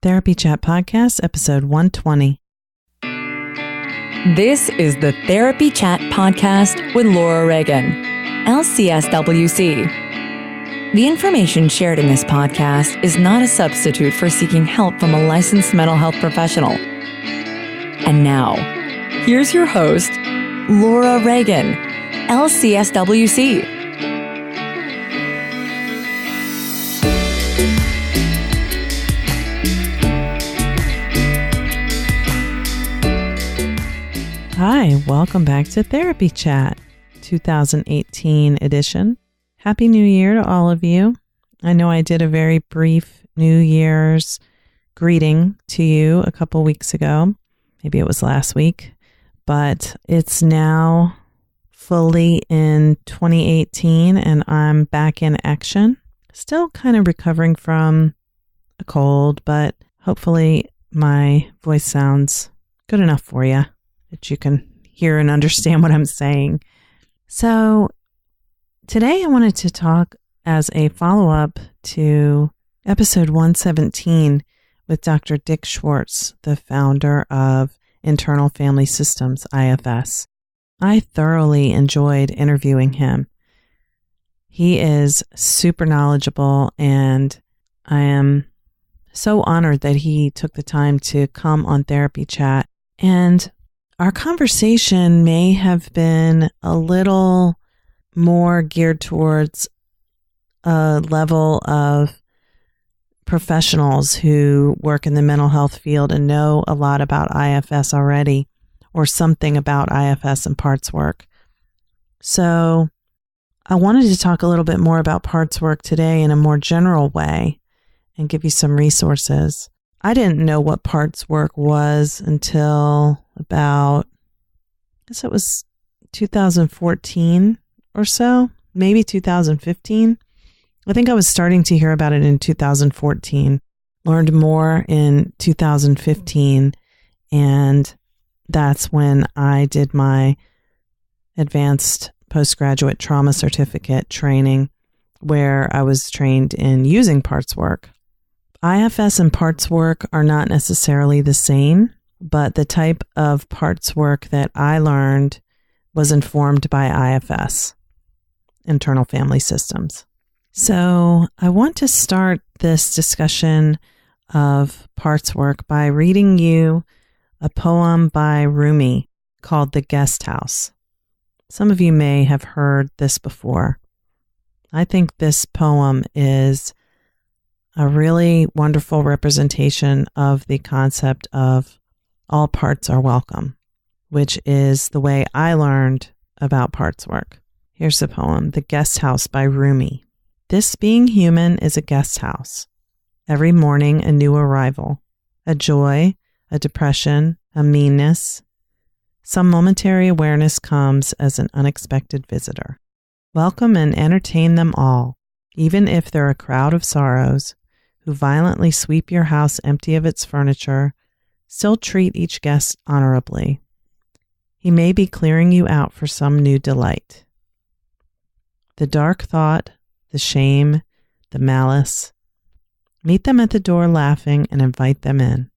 Therapy Chat Podcast, episode 120. This is the Therapy Chat Podcast with Laura Reagan, LCSW-C. The information shared in this podcast is not a substitute for seeking help from a licensed mental health professional. And now, here's your host, Laura Reagan, LCSW-C. Hi, welcome back to Therapy Chat, 2018 edition. Happy New Year to all of you. I know I did a very brief New Year's greeting to you a couple weeks ago. Maybe it was last week, but it's now fully in 2018 and I'm back in action. Still kind of recovering from a cold, but hopefully my voice sounds good enough for you that you can hear and understand what I'm saying. So today I wanted to talk as a follow-up to episode 117 with Dr. Dick Schwartz, the founder of Internal Family Systems, IFS. I thoroughly enjoyed interviewing him. He is super knowledgeable, and I am so honored that he took the time to come on Therapy Chat. And our conversation may have been a little more geared towards a level of professionals who work in the mental health field and know a lot about IFS already, or something about IFS and parts work. So I wanted to talk a little bit more about parts work today in a more general way and give you some resources. I didn't know what parts work was until about, I guess it was 2014 or so, maybe 2015. I think I was starting to hear about it in 2014, learned more in 2015, and that's when I did my advanced postgraduate trauma certificate training, where I was trained in using parts work. IFS and parts work are not necessarily the same, but the type of parts work that I learned was informed by IFS, Internal Family Systems. So I want to start this discussion of parts work by reading you a poem by Rumi called The Guest House. Some of you may have heard this before. I think this poem is a really wonderful representation of the concept of all parts are welcome, which is the way I learned about parts work. Here's the poem, The Guest House by Rumi. This being human is a guest house. Every morning a new arrival, a joy, a depression, a meanness. Some momentary awareness comes as an unexpected visitor. Welcome and entertain them all, even if they're a crowd of sorrows who violently sweep your house empty of its furniture. Still treat each guest honorably. He may be clearing you out for some new delight. The dark thought, the shame, the malice. Meet them at the door laughing and invite them in.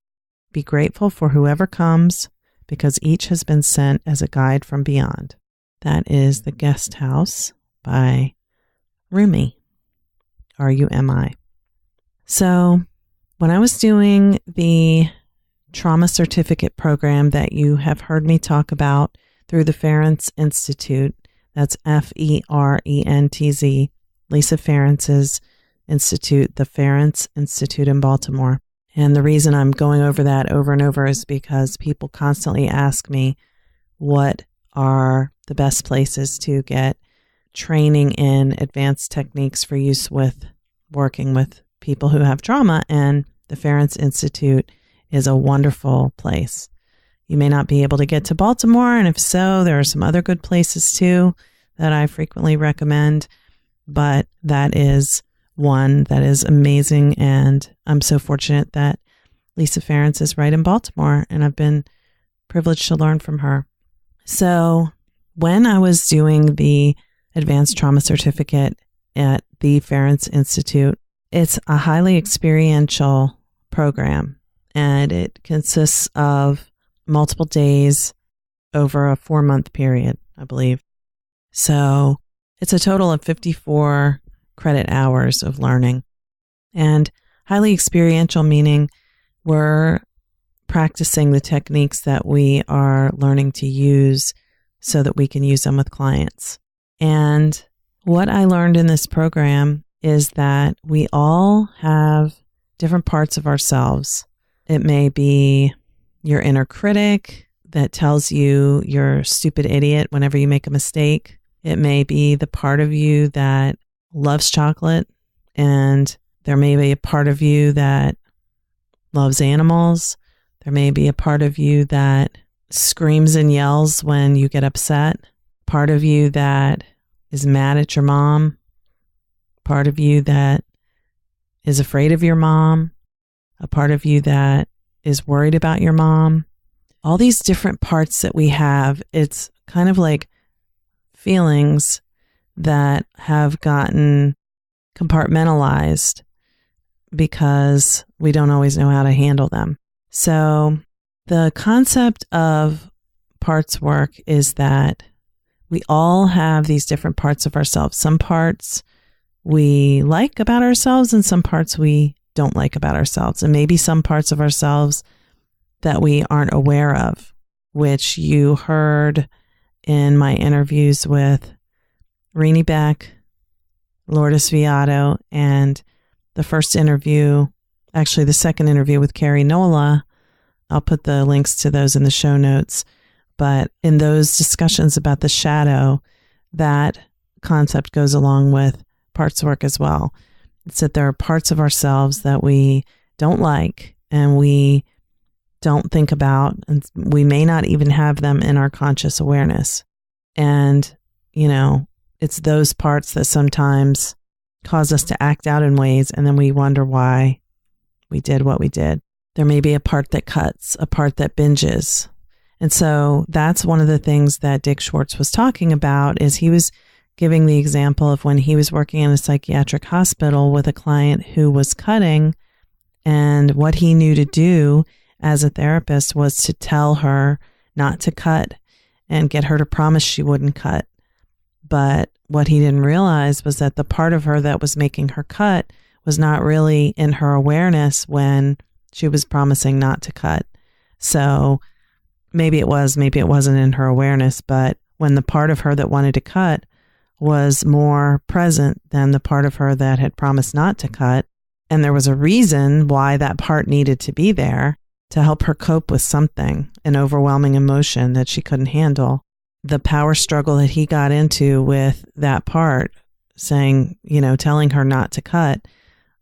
Be grateful for whoever comes, because each has been sent as a guide from beyond. That is The Guest House by Rumi, R-U-M-I. So when I was doing the trauma certificate program that you have heard me talk about through the Ferentz Institute, that's F-E-R-E-N-T-Z, Lisa Ferentz's institute, the Ferentz Institute in Baltimore. And the reason I'm going over that over and over is because people constantly ask me what are the best places to get training in advanced techniques for use with working with people who have trauma, and the Ferentz Institute is a wonderful place. You may not be able to get to Baltimore, and if so, there are some other good places too that I frequently recommend, but that is one that is amazing, and I'm so fortunate that Lisa Ferentz is right in Baltimore, and I've been privileged to learn from her. So when I was doing the advanced trauma certificate at the Ferentz Institute, it's a highly experiential program, and it consists of multiple days over a 4-month period, I believe. So it's a total of 54 credit hours of learning, and highly experiential, meaning we're practicing the techniques that we are learning to use so that we can use them with clients. And what I learned in this program is that we all have different parts of ourselves. It may be your inner critic that tells you you're a stupid idiot whenever you make a mistake. It may be the part of you that loves chocolate, and there may be a part of you that loves animals. There may be a part of you that screams and yells when you get upset. Part of you that is mad at your mom. Part of you that is afraid of your mom. A part of you that is worried about your mom. All these different parts that we have, it's kind of like feelings that have gotten compartmentalized because we don't always know how to handle them. So the concept of parts work is that we all have these different parts of ourselves. Some parts we like about ourselves and some parts we don't like about ourselves. And maybe some parts of ourselves that we aren't aware of, which you heard in my interviews with Rumi Beck, Lourdes Viato, and the first interview, actually the second interview with Keri, Nola. I'll put the links to those in the show notes. But in those discussions about the shadow, that concept goes along with parts work as well. It's that there are parts of ourselves that we don't like and we don't think about, and we may not even have them in our conscious awareness. And, it's those parts that sometimes cause us to act out in ways, and then we wonder why we did what we did. There may be a part that cuts, a part that binges. And so that's one of the things that Dick Schwartz was talking about, is he was giving the example of when he was working in a psychiatric hospital with a client who was cutting, and what he knew to do as a therapist was to tell her not to cut and get her to promise she wouldn't cut. But what he didn't realize was that the part of her that was making her cut was not really in her awareness when she was promising not to cut. So maybe it was, maybe it wasn't in her awareness, but when the part of her that wanted to cut was more present than the part of her that had promised not to cut, and there was a reason why that part needed to be there to help her cope with something, an overwhelming emotion that she couldn't handle. The power struggle that he got into with that part, saying, telling her not to cut,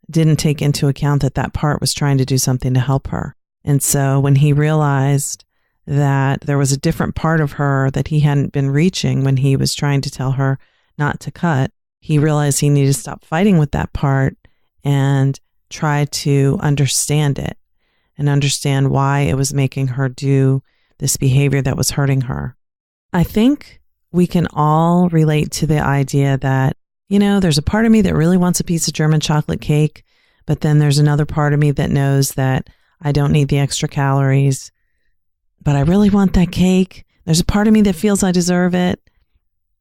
didn't take into account that that part was trying to do something to help her. And so when he realized that there was a different part of her that he hadn't been reaching when he was trying to tell her not to cut, he realized he needed to stop fighting with that part and try to understand it and understand why it was making her do this behavior that was hurting her. I think we can all relate to the idea that, there's a part of me that really wants a piece of German chocolate cake, but then there's another part of me that knows that I don't need the extra calories, but I really want that cake. There's a part of me that feels I deserve it.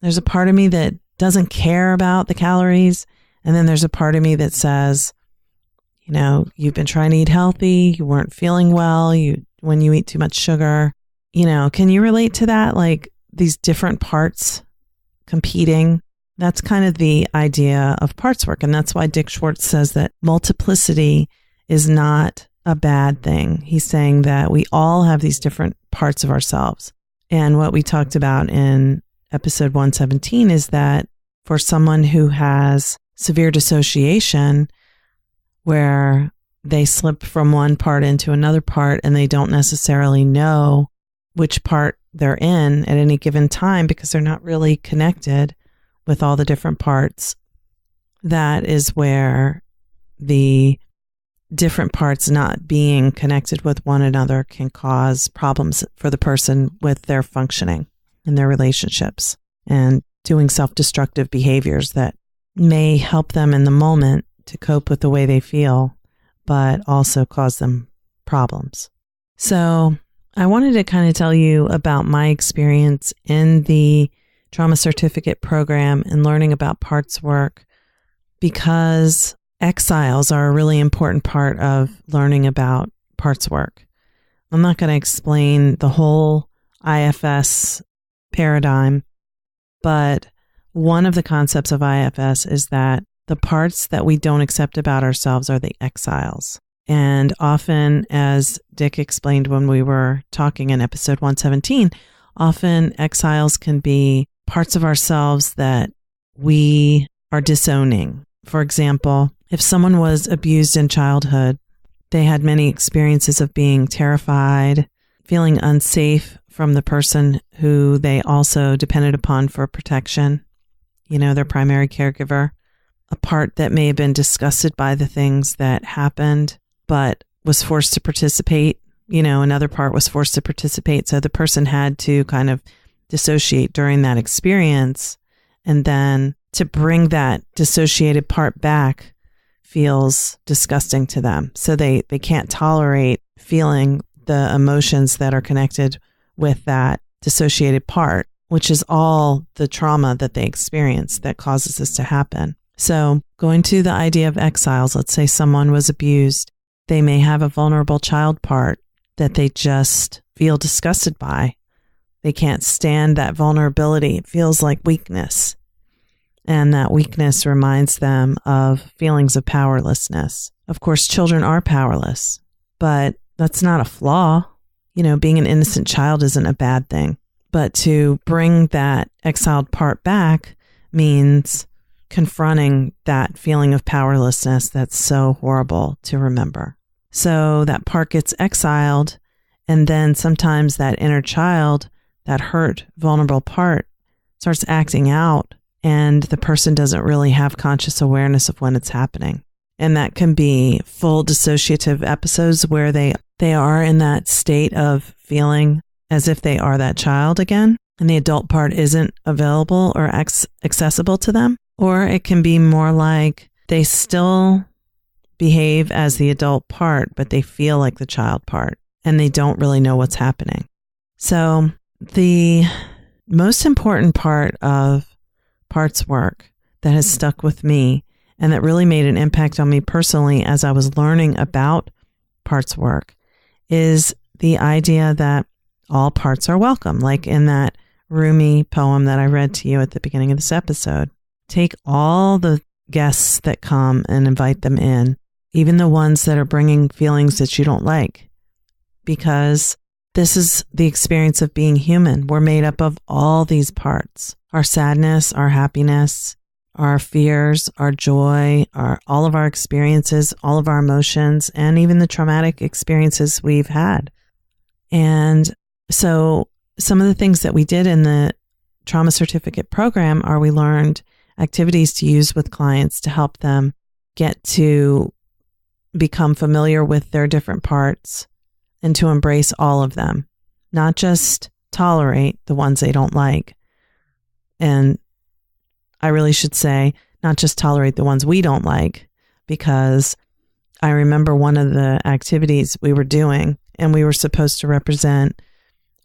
There's a part of me that doesn't care about the calories. And then there's a part of me that says, you've been trying to eat healthy. You weren't feeling well. When you eat too much sugar, can you relate to that? Like these different parts competing. That's kind of the idea of parts work. And that's why Dick Schwartz says that multiplicity is not a bad thing. He's saying that we all have these different parts of ourselves. And what we talked about in episode 117 is that for someone who has severe dissociation, where they slip from one part into another part and they don't necessarily know which part they're in at any given time because they're not really connected with all the different parts, that is where the different parts not being connected with one another can cause problems for the person with their functioning and their relationships and doing self-destructive behaviors that may help them in the moment to cope with the way they feel, but also cause them problems. So I wanted to kind of tell you about my experience in the trauma certificate program and learning about parts work, because exiles are a really important part of learning about parts work. I'm not going to explain the whole IFS paradigm, but one of the concepts of IFS is that the parts that we don't accept about ourselves are the exiles. And often, as Dick explained when we were talking in episode 117, often exiles can be parts of ourselves that we are disowning. For example, if someone was abused in childhood, they had many experiences of being terrified, feeling unsafe from the person who they also depended upon for protection, their primary caregiver. A part that may have been disgusted by the things that happened, but was forced to participate. Another part was forced to participate. So the person had to kind of dissociate during that experience. And then to bring that dissociated part back feels disgusting to them. So they can't tolerate feeling the emotions that are connected with that dissociated part, which is all the trauma that they experience that causes this to happen. So going to the idea of exiles, let's say someone was abused. They may have a vulnerable child part that they just feel disgusted by. They can't stand that vulnerability. It feels like weakness. And that weakness reminds them of feelings of powerlessness. Of course, children are powerless, but that's not a flaw. Being an innocent child isn't a bad thing. But to bring that exiled part back means confronting that feeling of powerlessness that's so horrible to remember. So that part gets exiled, and then sometimes that inner child, that hurt, vulnerable part, starts acting out, and the person doesn't really have conscious awareness of when it's happening. And that can be full dissociative episodes where they are in that state of feeling as if they are that child again, and the adult part isn't available or accessible to them. Or it can be more like they still behave as the adult part, but they feel like the child part, and they don't really know what's happening. So the most important part of parts work that has stuck with me and that really made an impact on me personally as I was learning about parts work is the idea that all parts are welcome. Like in that Rumi poem that I read to you at the beginning of this episode. Take all the guests that come and invite them in, even the ones that are bringing feelings that you don't like, because this is the experience of being human. We're made up of all these parts, our sadness, our happiness, our fears, our joy, all of our experiences, all of our emotions, and even the traumatic experiences we've had. And so some of the things that we did in the trauma certificate program are we learned activities to use with clients to help them get to become familiar with their different parts and to embrace all of them, not just tolerate the ones they don't like. And I really should say, not just tolerate the ones we don't like, because I remember one of the activities we were doing, and we were supposed to represent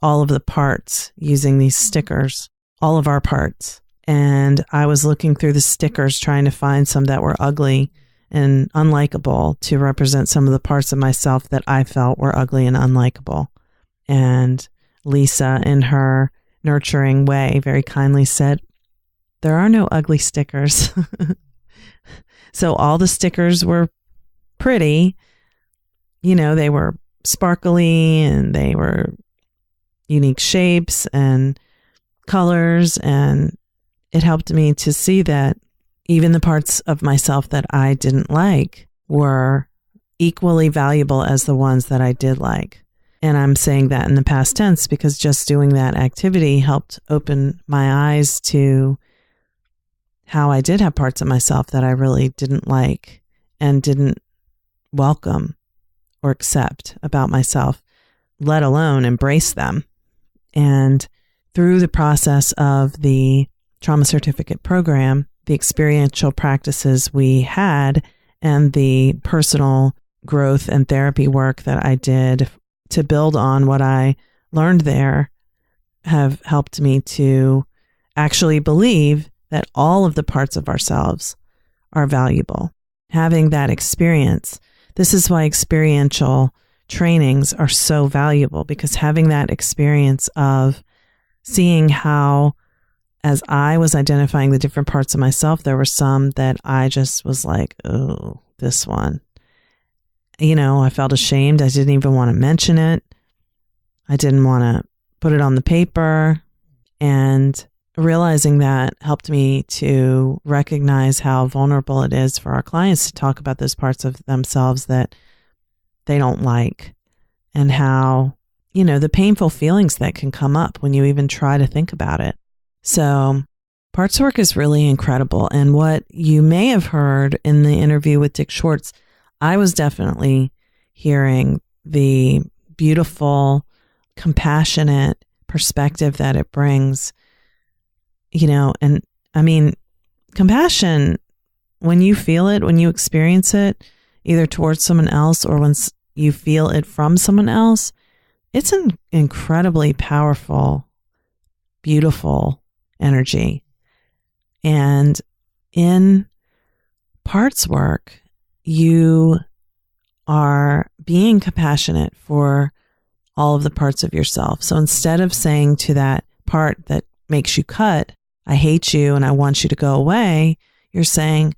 all of the parts using these stickers, all of our parts. And I was looking through the stickers trying to find some that were ugly and unlikable to represent some of the parts of myself that I felt were ugly and unlikable. And Lisa, in her nurturing way, very kindly said, "There are no ugly stickers." So all the stickers were pretty, they were sparkly and they were unique shapes and colors, and it helped me to see that even the parts of myself that I didn't like were equally valuable as the ones that I did like. And I'm saying that in the past tense because just doing that activity helped open my eyes to how I did have parts of myself that I really didn't like and didn't welcome or accept about myself, let alone embrace them. And through the process of the trauma certificate program, the experiential practices we had, and the personal growth and therapy work that I did to build on what I learned there have helped me to actually believe that all of the parts of ourselves are valuable. Having that experience, this is why experiential trainings are so valuable, because having that experience of seeing how, as I was identifying the different parts of myself, there were some that I just was like, oh, this one. I felt ashamed. I didn't even want to mention it. I didn't want to put it on the paper. And realizing that helped me to recognize how vulnerable it is for our clients to talk about those parts of themselves that they don't like, and how, the painful feelings that can come up when you even try to think about it. So parts work is really incredible. And what you may have heard in the interview with Dick Schwartz, I was definitely hearing the beautiful, compassionate perspective that it brings, and I mean, compassion, when you feel it, when you experience it, either towards someone else or when you feel it from someone else, it's an incredibly powerful, beautiful energy. And in parts work, you are being compassionate for all of the parts of yourself. So instead of saying to that part that makes you cut, I hate you and I want you to go away, you're saying,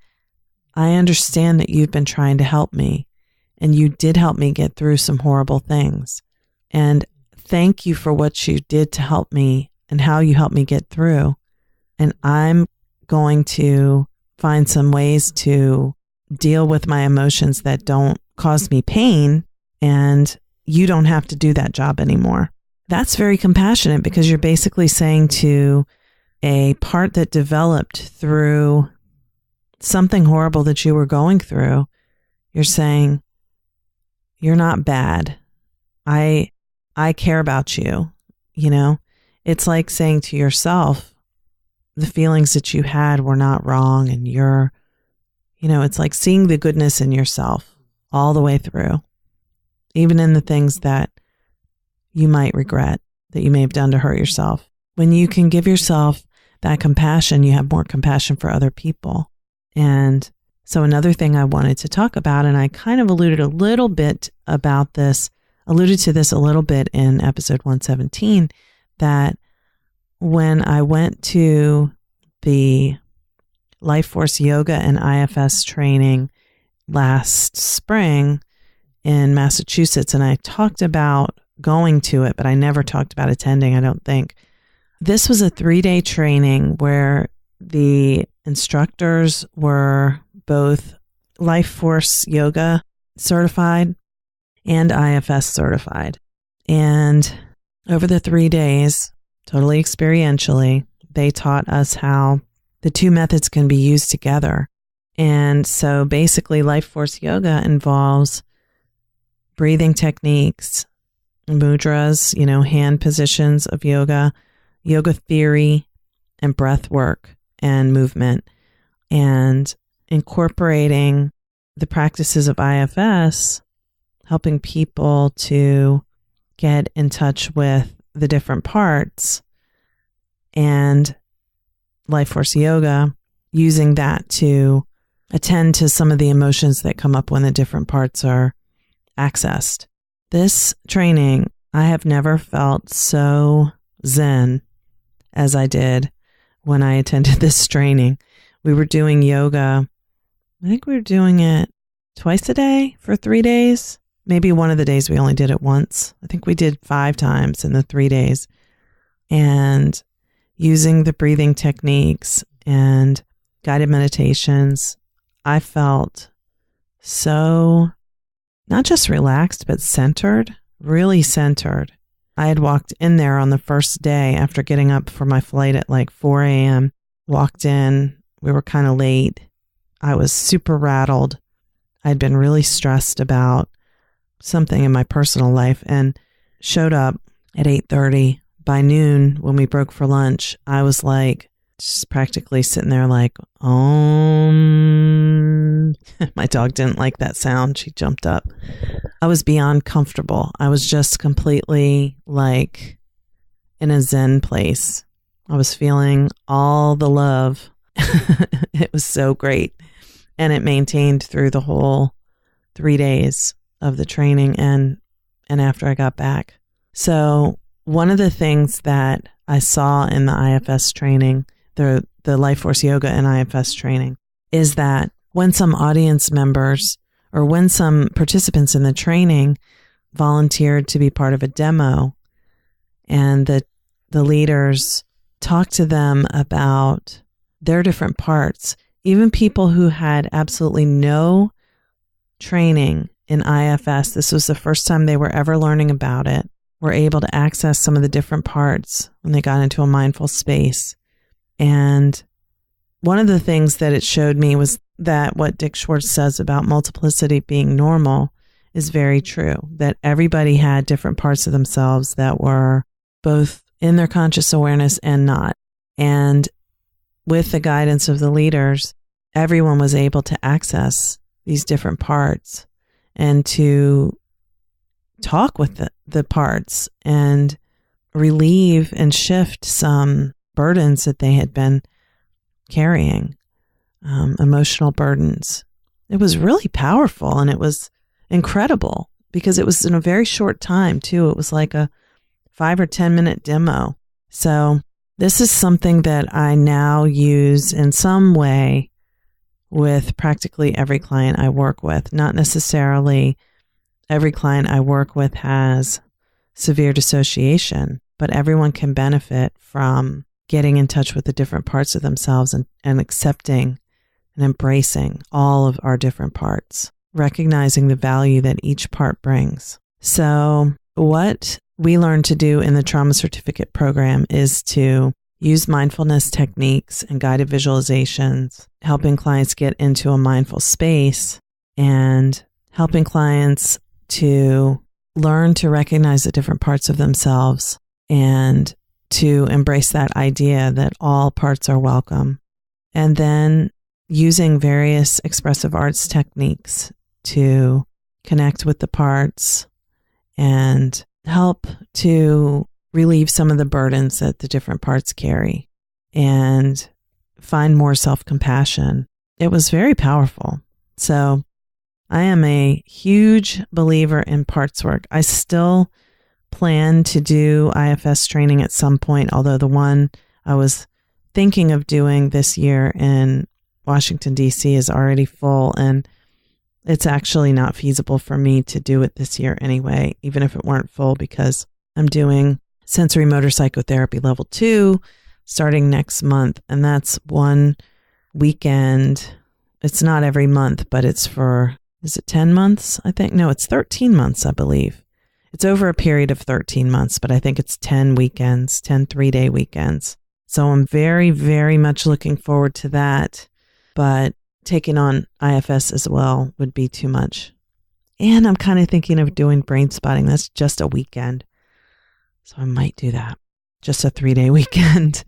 I understand that you've been trying to help me, and you did help me get through some horrible things. And thank you for what you did to help me and how you helped me get through. And I'm going to find some ways to deal with my emotions that don't cause me pain, and you don't have to do that job anymore. That's very compassionate, because you're basically saying to a part that developed through something horrible that you were going through, you're saying, you're not bad. I care about you. It's like saying to yourself, the feelings that you had were not wrong, and it's like seeing the goodness in yourself all the way through, even in the things that you might regret, that you may have done to hurt yourself. When you can give yourself that compassion, you have more compassion for other people. And so another thing I wanted to talk about, and I kind of alluded to this a little bit in episode 117, that when I went to the Life Force Yoga and IFS training last spring in Massachusetts, and I talked about going to it, but I never talked about attending, I don't think. This was a 3-day training where the instructors were both Life Force Yoga certified and IFS certified. And over the 3 days, totally experientially, they taught us how the two methods can be used together. And so basically, Life Force Yoga involves breathing techniques, mudras, hand positions of yoga, yoga theory, and breath work and movement, and incorporating the practices of IFS, helping people to get in touch with the different parts, and Life Force Yoga, using that to attend to some of the emotions that come up when the different parts are accessed. This training, I have never felt so zen as I did when I attended this training. We were doing yoga. I think we were doing it twice a day for 3 days. Maybe one of the days we only did it once. I think we did 5 times in the 3 days. And using the breathing techniques and guided meditations, I felt so not just relaxed, but centered, really centered. I had walked in there on the first day after getting up for my flight at like 4 a.m. Walked in. We were kind of late. I was super rattled. I'd been really stressed about something in my personal life and showed up at 8:30. By noon, when we broke for lunch, I was like just practically sitting there like, my dog didn't like that sound. She jumped up. I was beyond comfortable. I was just completely like in a Zen place. I was feeling all the love. It was so great. And it maintained through the whole 3 days of the training and after I got back. So one of the things that I saw in the IFS training, the Life Force Yoga and IFS training, is that when some audience members or when some participants in the training volunteered to be part of a demo and the leaders talked to them about their different parts, even people who had absolutely no training in IFS, this was the first time they were ever learning about it, were able to access some of the different parts when they got into a mindful space. And one of the things that it showed me was that what Dick Schwartz says about multiplicity being normal is very true, that everybody had different parts of themselves that were both in their conscious awareness and not. And with the guidance of the leaders, everyone was able to access these different parts and to talk with the parts and relieve and shift some burdens that they had been carrying, emotional burdens. It was really powerful and it was incredible because it was in a very short time too. It was like a 5 or 10 minute demo. So this is something that I now use in some way with practically every client I work with. Not necessarily every client I work with has severe dissociation, but everyone can benefit from getting in touch with the different parts of themselves and accepting and embracing all of our different parts, recognizing the value that each part brings. So what we learn to do in the trauma certificate program is to use mindfulness techniques and guided visualizations, helping clients get into a mindful space and helping clients to learn to recognize the different parts of themselves and to embrace that idea that all parts are welcome. And then using various expressive arts techniques to connect with the parts and help to relieve some of the burdens that the different parts carry and find more self-compassion. It was very powerful. So I am a huge believer in parts work. I still plan to do IFS training at some point, although the one I was thinking of doing this year in Washington, D.C. is already full, and it's actually not feasible for me to do it this year anyway, even if it weren't full, because I'm doing sensory motor psychotherapy level 2 starting next month. And that's one weekend. It's not every month, but it's for, is it 10 months? I think, no, it's 13 months, I believe. It's over a period of 13 months, but I think it's 10 weekends, 10 3-day weekends. So I'm very, very much looking forward to that. But taking on IFS as well would be too much. And I'm kind of thinking of doing brain spotting. That's just a weekend. So I might do that. Just a 3-day weekend.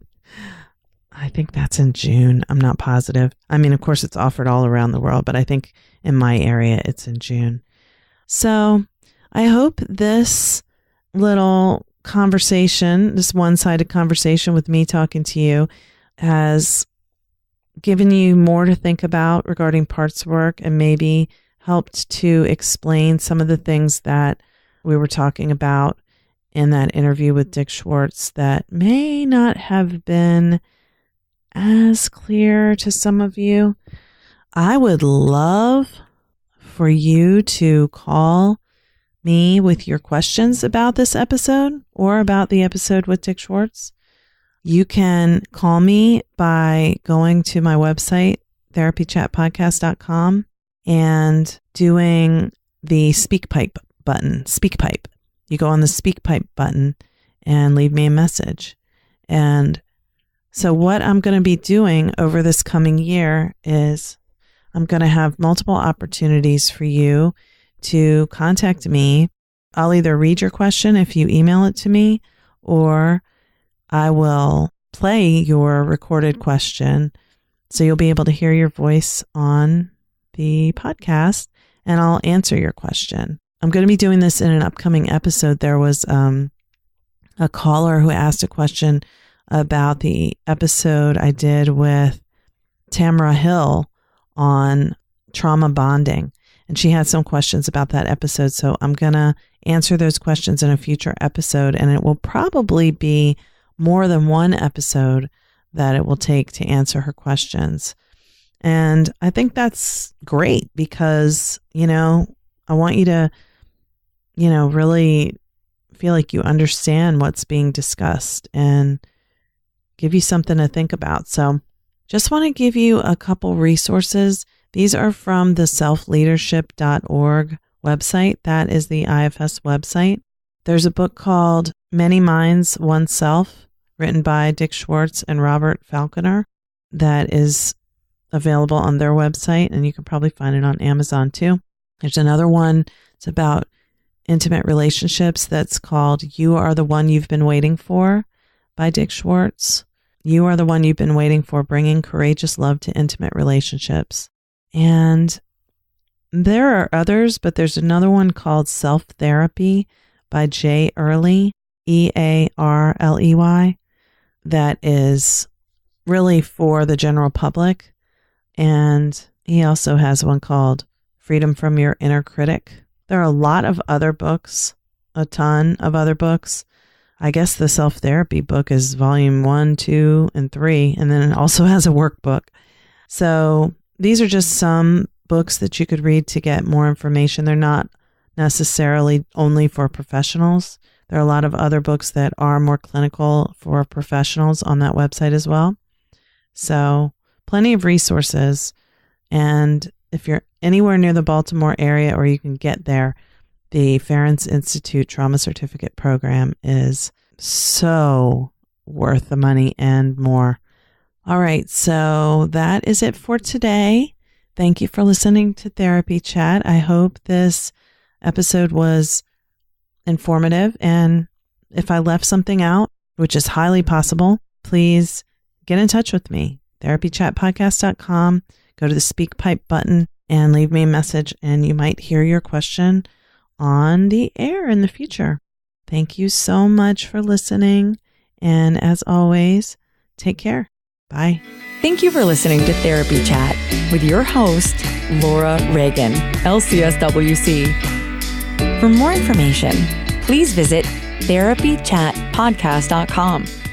I think that's in June. I'm not positive. I mean, of course, it's offered all around the world, but I think in my area, it's in June. So I hope this little conversation, this one-sided conversation with me talking to you, has given you more to think about regarding parts work and maybe helped to explain some of the things that we were talking about in that interview with Dick Schwartz that may not have been as clear to some of you. I would love for you to call me with your questions about this episode or about the episode with Dick Schwartz. You can call me by going to my website, therapychatpodcast.com, and doing the SpeakPipe button. SpeakPipe. You go on the SpeakPipe button and leave me a message. And so what I'm going to be doing over this coming year is I'm going to have multiple opportunities for you to contact me. I'll either read your question if you email it to me, or I will play your recorded question. So you'll be able to hear your voice on the podcast, and I'll answer your question. I'm going to be doing this in an upcoming episode. There was a caller who asked a question about the episode I did with Tamara Hill on trauma bonding. And she had some questions about that episode. So I'm going to answer those questions in a future episode. And it will probably be more than one episode that it will take to answer her questions. And I think that's great because, I want you to, really feel like you understand what's being discussed and give you something to think about. So just want to give you a couple resources. These are from the selfleadership.org website. That is the IFS website. There's a book called Many Minds, One Self, written by Dick Schwartz and Robert Falconer, that is available on their website, and you can probably find it on Amazon too. There's another one. It's about intimate relationships that's called You Are the One You've Been Waiting For by Dick Schwartz. You are the one you've been waiting for, bringing courageous love to intimate relationships. And there are others, but there's another one called Self Therapy by Jay Earley, Earley, that is really for the general public. And he also has one called Freedom from Your Inner Critic. There are a lot of other books, a ton of other books. I guess the self-therapy book is volume 1, 2, and 3, and then it also has a workbook. So these are just some books that you could read to get more information. They're not necessarily only for professionals. There are a lot of other books that are more clinical for professionals on that website as well. So plenty of resources. And if you're anywhere near the Baltimore area or you can get there, the Ference Institute Trauma Certificate Program is so worth the money and more. All right, so that is it for today. Thank you for listening to Therapy Chat. I hope this episode was informative, and if I left something out, which is highly possible, please get in touch with me. therapychatpodcast.com. Go to the speak pipe button and leave me a message, and you might hear your question on the air in the future. Thank you so much for listening. And as always, take care. Bye. Thank you for listening to Therapy Chat with your host, Laura Reagan, LCSW-C. For more information, please visit therapychatpodcast.com.